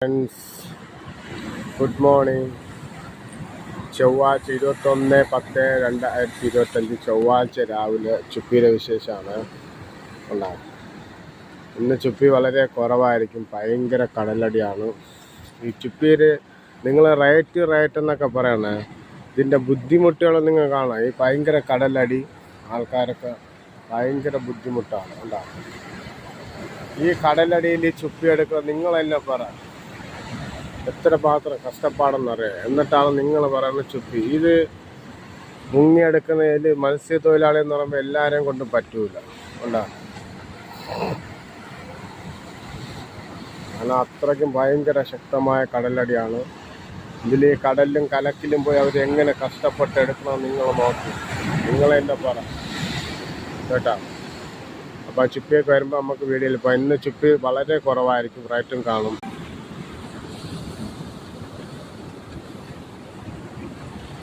Friends, good morning. ചൊവ്വാഴ്ച 21/10/2025 ചൊവ്വാഴ്ച രാവിലെ ചുപ്പിയുടെ വിശേഷമാണ് ഉണ്ടാകും. ഇന്ന് ചുപ്പി വളരെ കുറവായിരിക്കും, ഭയങ്കര കടലടിയാണ് ഈ ചുപ്പിയിൽ. നിങ്ങൾ റേറ്റ് എന്നൊക്കെ പറയണേ, ഇതിൻ്റെ ബുദ്ധിമുട്ടുകൾ നിങ്ങൾ കാണാം. ഈ ഭയങ്കര കടലടി ആൾക്കാരൊക്കെ ഭയങ്കര ബുദ്ധിമുട്ടാണ് ഉണ്ടാകും. ഈ കടലടിയിൽ ഈ ചുപ്പി എടുക്കുക നിങ്ങളെന്നെ പറ, എത്ര മാത്രം കഷ്ടപ്പാടെന്നറിയാം. എന്നിട്ടാണ് നിങ്ങൾ പറയുന്നത് ചുപ്പി. ഇത് മുങ്ങിയെടുക്കുന്നതിൽ മത്സ്യത്തൊഴിലാളി എന്ന് പറയുമ്പോൾ എല്ലാവരെയും കൊണ്ട് പറ്റൂല ഉണ്ടാകും. കാരണം അത്രയ്ക്കും ഭയങ്കര ശക്തമായ കടലടിയാണ്. ഇതിൽ ഈ കടലിലും കലക്കിലും പോയി അവർ എങ്ങനെ കഷ്ടപ്പെട്ട് എടുക്കണം നിങ്ങൾ നോക്കി, നിങ്ങളെന്നെ പറ കേട്ടോ. അപ്പോൾ ചുപ്പിയൊക്കെ വരുമ്പോൾ നമുക്ക് വീഡിയോയിൽ പോകാം. ഇന്ന് ചുപ്പി വളരെ കുറവായിരിക്കും, റേറ്റും കാണും.